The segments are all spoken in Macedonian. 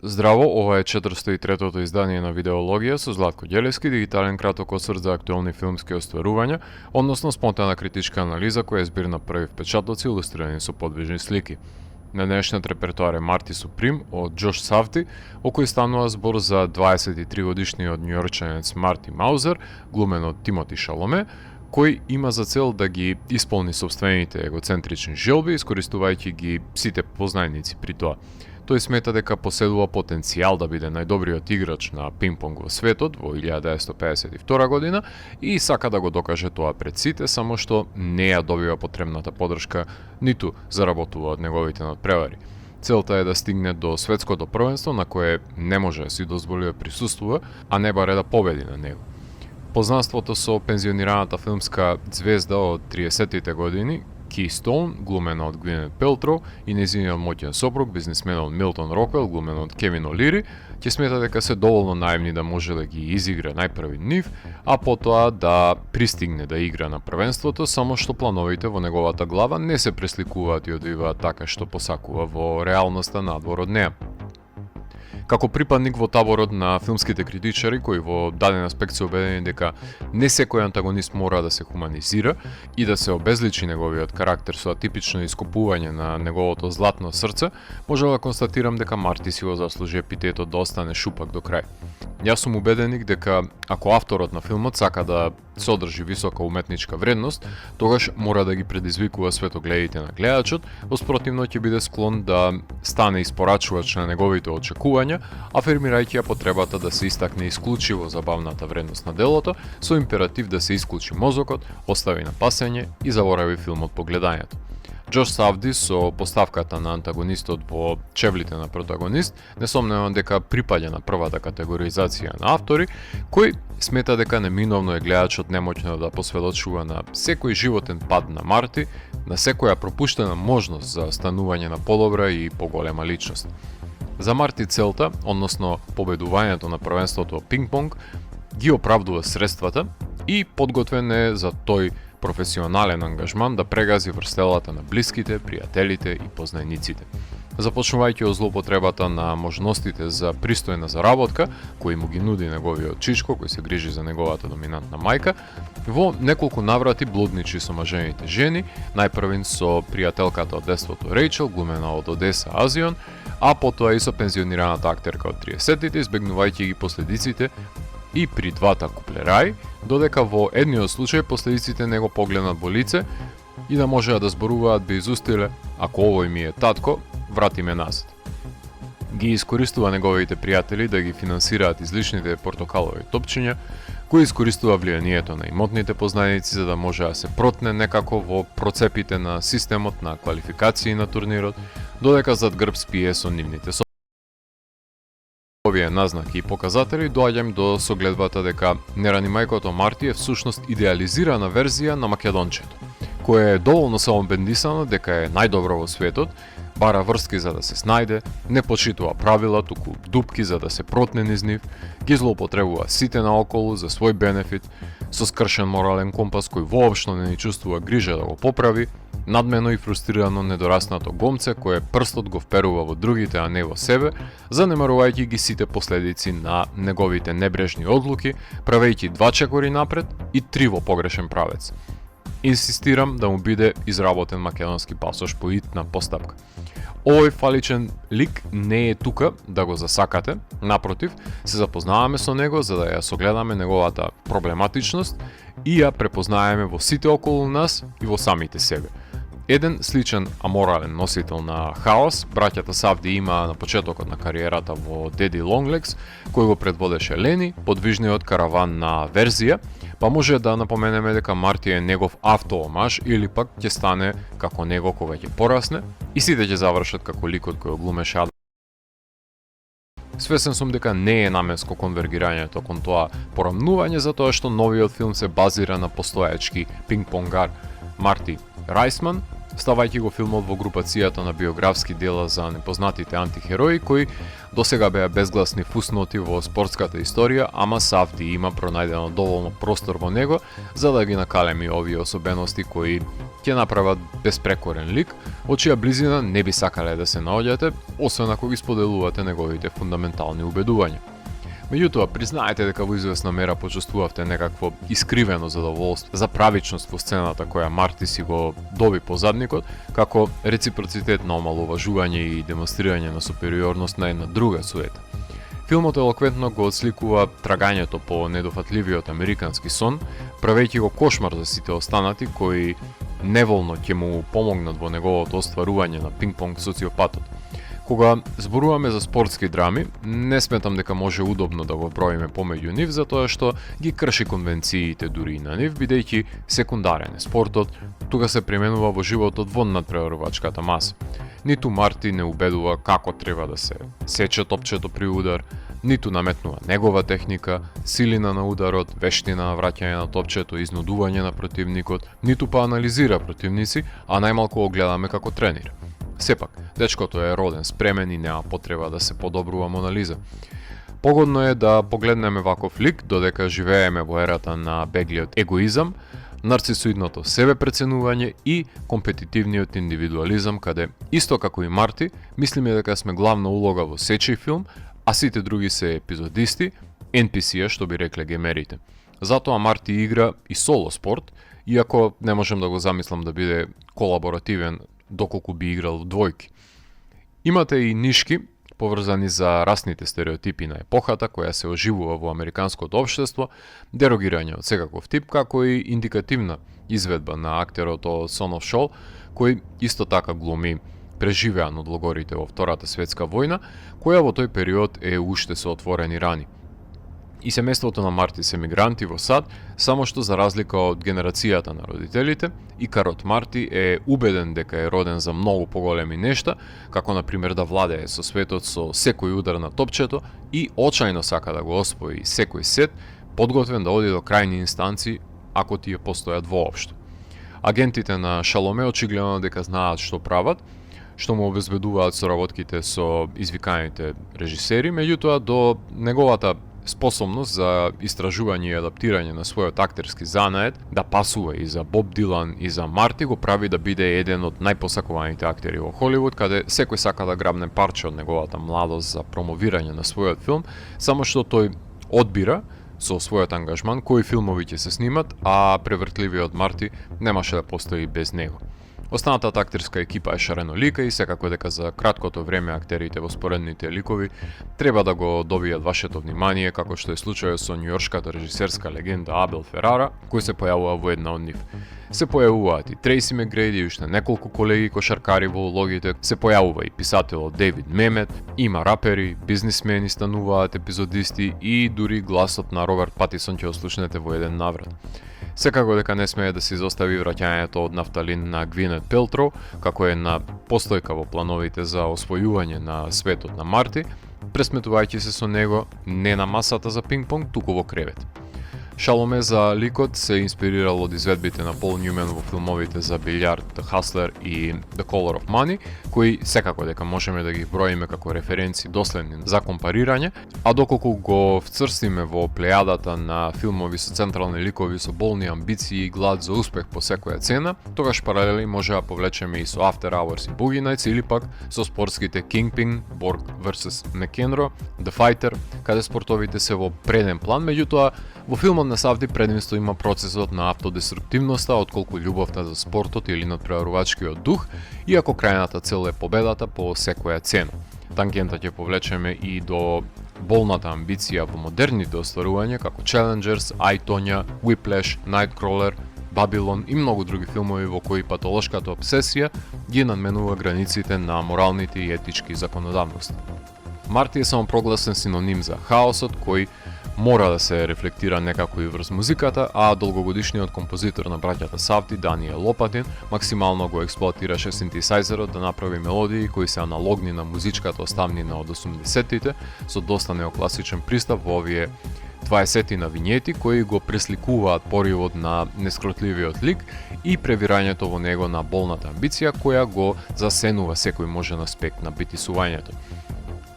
Здраво, ова е 403-тото издание на Видеологија со Златко Ѓелевски, дигитален краток осврт за актуелни филмски остварувања, односно спонтана критичка анализа која е збир на први впечатоци илустрирани со подвижни слики. На денешниот репертоар е Марти Суприм од Джош Сафди, о кој станува збор за 23-годишниот њујорчанец Марти Маузер, глумен од Тимоти Шаломе, кој има за цел да ги исполни собствените егоцентрични желби, искористувајќи ги сите познајници при тоа. Тој смета дека поседува потенцијал да биде најдобриот играч на пинг-понг во светот во 1952 година и сака да го докаже тоа пред сите, само што не ја добива потребната поддршка, ниту заработува од неговите надпревари. Целта е да стигне до светското првенство на кое не може да си дозволи да присуствува, а не баре да победи на него. Познанството со пензионираната филмска звезда од 30-тите години, Ки Стоун, глумена од Гвинет Пелтроу, и нејзиниот моќен сопруг, бизнисменот Милтон Роквел, глумен од Кевин Олири, ќе смета дека се доволно наивни да може да ги изигра најпрви нив, а потоа да пристигне да игра на првенството, само што плановите во неговата глава не се пресликуваат и одвиваат така што посакува во реалноста надвор од неа. Како припадник во таборот на филмските критичари, кои во даден аспект се убедени дека не секој антагонист мора да се хуманизира и да се обезличи неговиот карактер со атипично ископување на неговото златно срце, може да констатирам дека Марти си го заслужи епитетот да остане шупак до крај. Јас сум убеденик дека ако авторот на филмот сака да содржи висока уметничка вредност, тогаш мора да ги предизвикува светогледите на гледачот, воспротивно ќе биде склон да стане испорачувач на неговите очекувања, афирмирајќи ја потребата да се истакне исклучиво забавната вредност на делото, со императив да се исклучи мозокот, остави на пасење и заборави филмот по гледањето. Джош Сафди со поставката на антагонистот во чевлите на протагонист несомнено дека припаѓа на првата категоризација на автори, кој смета дека неминовно е гледачот немоќно да посведочува на секој животен пат на Марти, на секоја пропуштена можност за станување на подобра и поголема личност. За Марти целта, односно победувањето на првенството пинг-понг, ги оправдува средствата и подготвен е за тој професионален ангажман да прегази врстелата на блиските, пријателите и познајниците. Започнувајќи од злоупотребата на можностите за пристојна заработка, кој му ги нуди неговиот чичко, кој се грижи за неговата доминантна мајка, во неколку наврати блудничи со мажените жени, најпрвин со пријателката од детството Рејчел, глумена од Одеса Азион, а потоа и со пензионираната актерка од 30-тите, избегнувајќи ги последиците и при двата куплераи, додека во едниот случај последиците не го погледнат во лице и да можеа да зборуваат без устиле: ако овој ми е татко, врати ме назад. Ги искористува неговите пријатели да ги финансираат излишните портокалови топчиња, кои искористува влијанието на имотните познаници за да може да се протне некако во процепите на системот на квалификации на турнирот, додека зад грб спие со нивните овие назнаки и показатели доаѓам до согледбата дека неранимајкото Марти е всушност идеализирана верзија на македончето, кое е доволно самобендисано дека е најдобро во светот, бара врски за да се снајде, не почитува правила, туку дупки за да се протне низ нив, ги злоупотребува сите наоколу за свој бенефит, со скршен морален компас кој воопшто не ни чувствува грижа да го поправи, надмено и фрустрирано недораснато гомце кое прстот го вперува во другите, а не во себе, занемарувајќи ги сите последици на неговите небрежни одлуки, правејќи 2 чекори напред и 3 во погрешен правец. Инсистирам да му биде изработен македонски пасош по итна постапка. Овој фаличен лик не е тука да го засакате, напротив, се запознаваме со него за да ја согледаме неговата проблематичност и ја препознаеме во сите околу нас и во самите себе. Еден сличен аморален носител на хаос, браќата Сафди има на почетокот на кариерата во Деди Лонглекс, кој го предводеше Лени, подвижниот караван на верзија, па може да напоменеме дека Марти е негов автоомаж или пак ќе стане како него кога ќе порасне и сите ќе завршат како ликот кој го глумеше Адам. Свесен сум дека не е наменско конвергирањето кон тоа порамнување затоа што новиот филм се базира на постоечки пинг-понгар Марти Рајсман ставајќи го филмот во групацијата на биографски дела за непознатите антихерои кои досега беа безгласни фусноти во спортската историја, ама Сафди има пронајдено доволно простор во него за да ги накалеми овие особености кои ќе направат безпрекорен лик, од чија близина не би сакале да се наоѓате, освен ако ги споделувате неговите фундаментални убедувања. Меѓутоа, признаете дека во известна мера почувствувавте некакво искривено задоволство за правичност во сцената која Марти си го доби по задникот, како реципроцитет на омаловажување и демонстрирање на супериорност на една друга суета. Филмот елоквентно го отсликува трагањето по недофатливиот американски сон, правејќи го кошмар за сите останати кои неволно ќе му помогнат во неговото остварување на пинг-понг социопатот. Кога зборуваме за спортски драми, не сметам дека може удобно да го броиме помеѓу нив, затоа што ги крши конвенциите дури и на нив, бидејќи секундарен е спортот, тука се применува во животот вон надпреварувачката маса. Ниту Марти не убедува како треба да се сече топчето при удар, ниту наметнува негова техника, силина на ударот, вештина на враќање на топчето, изнудување на противникот, ниту па анализира противници, а најмалку го гледаме како тренер. Сепак, дечкото е роден спремен и нема потреба да се подобрува Монализа. Погодно е да погледнеме ваков лик, додека живееме во ерата на беглиот егоизам, нарцисоидното себепреценување и компетитивниот индивидуализам, каде, исто како и Марти, мислиме дека сме главна улога во сечи филм, а сите други се епизодисти, NPC-а, што би рекле геймерите. Затоа Марти игра и соло спорт, иако не можем да го замислам да биде колаборативен доколку би играл в двојки. Имате и нишки, поврзани за расните стереотипи на епохата, која се оживува во американското општество, дерогирање од секаков тип, како и индикативна изведба на актерот од Son of Saul, кој исто така глуми преживеан од логорите во Втората светска војна, која во тој период е уште со отворени рани. И семејството на Марти се мигранти во САД, само што за разлика од генерацијата на родителите, икарот Марти е убеден дека е роден за многу поголеми нешта, како на пример да владее со светот со секој удар на топчето и очајно сака да го освои секој сет, подготвен да оди до крајни инстанци ако тие постојат воопшто. Агентите на Шаломе очигледно дека знаат што прават, што му обезбедуваат соработките со извиканите режисери, меѓутоа до неговата способност за истражување и адаптирање на својот актерски занает, да пасува и за Боб Дилан и за Марти, го прави да биде еден од најпосакуваните актери во Холивуд, каде секој сака да грабне парче од неговата младост за промовирање на својот филм, само што тој одбира со својот ангажман кои филмови ќе се снимат, а превртливиот Марти немаше да постои без него. Останатата актерска екипа е шаренолика и секако дека за краткото време актерите во споредните ликови треба да го добијат вашето внимание, како што е случајот со њујоршката режисерска легенда Абел Ферара, кој се појавува во една од нив. Се појавуваат и Трейси Мегрейди и уште неколку колеги кошаркари во улогите, се појавува и писателот Дейвид Мемет, има рапери, бизнисмени стануваат епизодисти и дури гласот на Роберт Патисон ќе ослушнете во еден наврат. Секако дека не смее да се изостави враќањето од нафталин на Гвинет Пелтроу, како е на постојка во плановите за освојување на светот на Марти, пресметувајќи се со него не на масата за пинг-понг, туку во кревет. Шаломе за ликот се инспирирал од изведбите на Пол Њумен во филмовите за билјард The Hustler и The Color of Money, кои секако дека можеме да ги броиме како референци доследни за компарирање, а доколку го вцрстиме во плејадата на филмови со централни ликови со болни амбиции и глад за успех по секоја цена, тогаш паралели може да повлечеме и со After Hours и Boogie Nights или пак со спортските Kingpin, Borg vs. McEnroe, The Fighter, каде спортовите се во преден план, меѓутоа во филмот на Сафди предимство има процесот на автодеструктивноста, отколку љубовта за спортот или надпреварувачкиот дух, иако крајната цел е победата по секоја цена. Тангента ќе повлечеме и до болната амбиција во модерните остварувања како Challengers, I, Tonya, Whiplash, Nightcrawler, Babylon и многу други филмови во кои патолошката обсесија ги надменува границите на моралните и етички законодавности. Марти е самопрогласен синоним за хаосот кој мора да се рефлектира некако и врз музиката, а долгогодишниот композитор на браќата Сафди, Даниел Лопатин, максимално го експлоатираше синтесајзерот да направи мелодии кои се аналогни на музичката оставнина од 80-тите, со доста неокласичен пристап во овие 20 винјети кои го пресликуваат поривот на нескротливиот лик и превирањето во него на болната амбиција која го засенува секој можен аспект на битисувањето.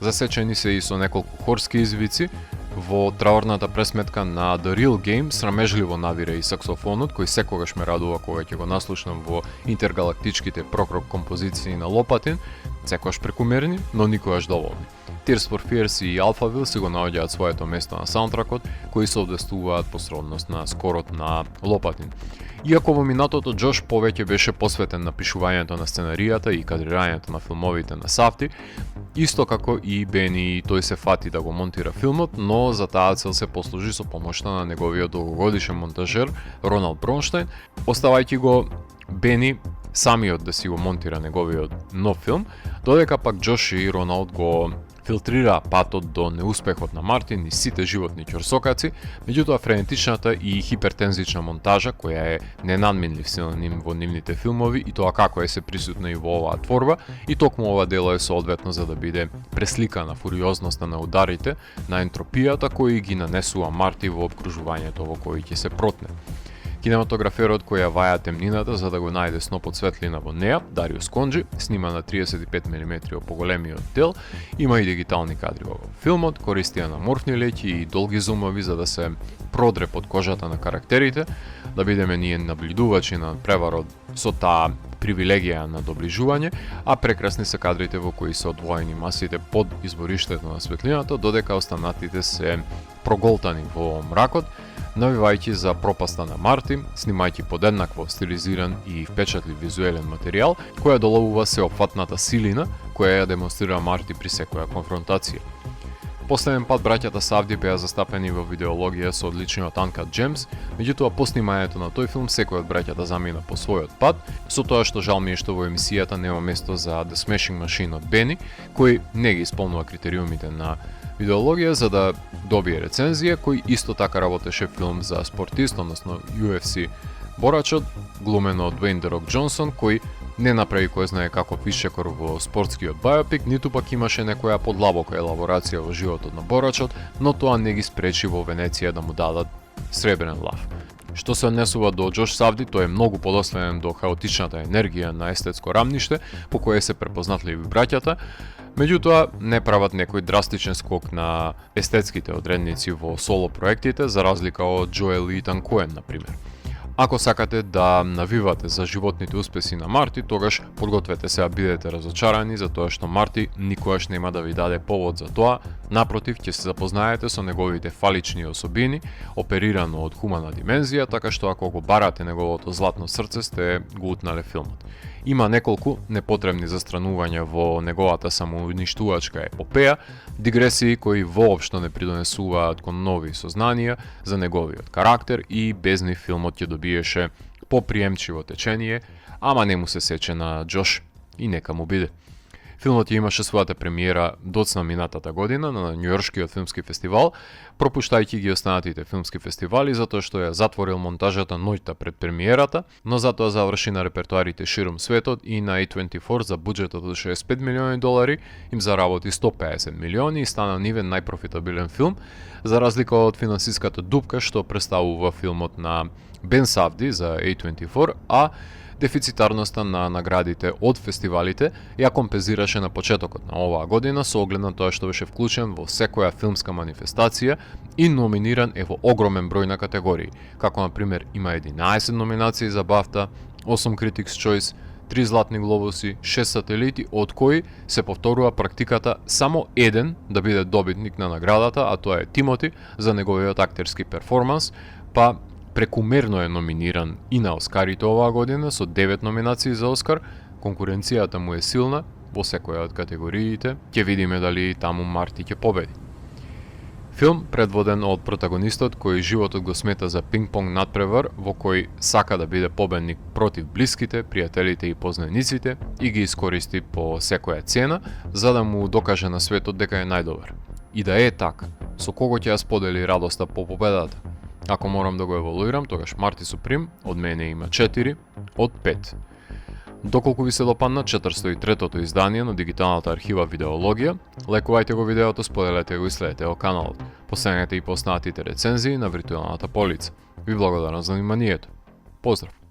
Засечени се и со неколку хорски извици. Во траурната пресметка на The Real Game срамежливо навира и саксофонот, кој секогаш ме радува кога ќе го наслушнам во интергалактичките прокрок композиции на Лопатин, секогаш прекумерни, но никогаш доволни. Tears for Fears и Alphaville си го наоѓаат своето место на саундтракот, кои се одестуваат по сродност на скорот на Лопатин. Иако во минатото Џош повеќе беше посветен на пишувањето на сценаријата и кадрирањето на филмовите на Сафти, исто како и Бени, тој се фати да го монтира филмот, но за таа цел се послужи со помошта на неговиот долгогодишен монтажер Роналд Бронштайн, оставајќи го Бени самиот да си го монтира неговиот нов филм, додека пак Џош и Роналд го филтрира патот до неуспехот на Мартин и сите животни ќорсокаци, меѓутоа френетичната и хипертензична монтажа, која е ненадминлив синоним во нивните филмови и тоа како е се присутна и во оваа творба, и токму ова дело е соодветно за да биде пресликана фуриозноста на ударите, на ентропијата кои ги нанесува Марти во обкружувањето во кој ќе се протне. Кинематограферот кој ја ваја темнината за да го најде снопот светлина во неа, Дариус Конџи, снима на 35 мм поголемиот дел, има и дигитални кадри во филмот, користија на морфни леќи и долги зумови за да се продре под кожата на карактерите, да бидеме ние наблюдувачи на преварот со таа привилегија на доближување, а прекрасни се кадрите во кои се одвоени масите под избориштето на светлината, додека останатите се проголтани во мракот, навивајќи за пропаста на Марти, снимајќи подеднакво стилизиран и впечатлив визуелен материјал, која доловува сеопфатната силина која ја демонстрира Марти при секоја конфронтација. Последен пат браќата Савди беа застапени во видеологија со одличниот Uncut Gems, меѓутоа по снимањето на тој филм секој од браќата замина по својот пат, со тоа што жал ми е што во емисијата нема место за The Smashing Machine од Бени, кој не ги исполнува критериумите на видеологија за да добие рецензија, кој исто така работеше филм за спортист, односно UFC борачот, глумен од Дуейн The Rock Johnson, кој не направи кој знае каков ишчекор во спортскиот биопик, ниту пак имаше некоја подлабока елаборација во животот на борачот, но тоа не ги спречи во Венеција да му дадат сребрен лав. Што се однесува до Џош Савди, тој е многу подоследен до хаотичната енергија на естетско рамниште, по кое се препознатливи браќата, меѓутоа не прават некој драстичен скок на естетските одредници во соло проектите, за разлика од Џоел и Итан Коен, например. Ако сакате да навивате за животните успеси на Марти, тогаш подгответе се да бидете разочарани за тоа што Марти никогаш нема да ви даде повод за тоа, напротив ќе се запознаете со неговите фалични особини, оперирано од хумана димензија, така што ако го барате неговото златно срце, сте го утнале филмот. Има неколку непотребни застранувања во неговата самоуништувачка епопеја, дигресии кои воопшто не придонесуваат кон нови сознанија за неговиот карактер и без нив филмот ќе добиеше поприемчиво течение, ама не му се сече на Џош и нека му биде. Филмот имаше својата премиера доцна минатата година на Њујоршкиот филмски фестивал, пропуштајќи ги останатите филмски фестивали затоа што ја затворил монтажата ноќта пред премиерата, но затоа заврши на репертуарите широм светот и на A24 за буџетот од $65 милиони им заработи 150 милиони и стана нивен најпрофитабилен филм, за разлика од финансиската дупка што представува филмот на Бен Савди за A24, а дефицитарноста на наградите од фестивалите ја компензираше на почетокот на оваа година со оглед на тоа што беше вклучен во секоја филмска манифестација и номиниран е во огромен број на категории, како на пример има 11 номинации за BAFTA, 8 Critics' Choice, 3 златни глобуси, 6 сателити, од кои се повторува практиката само еден да биде добитник на наградата, а тоа е Тимоти за неговиот актерски перформанс, па прекумерно е номиниран и на Оскарите оваа година со 9 номинации за Оскар. Конкуренцијата му е силна во секоја од категориите. Ќе видиме дали таму Марти ќе победи. Филм предводен од протагонистот кој животот го смета за пинг-понг надпревар, во кој сака да биде победник против блиските, пријателите и познаниците и ги искористи по секоја цена за да му докаже на светот дека е најдобар. И да е така, со кого ќе ја сподели радоста по победата? Ако морам да го еволуирам, тогаш Марти Суприм од мене има 4 од 5. Доколку ви се допадна 403-тото издание на дигиталната архива Видеологија, лекувајте го видеото, споделете го и следете го каналот. Последете и поснатите рецензии на виртуелната полица. Ви благодарам за вниманието. Поздрав!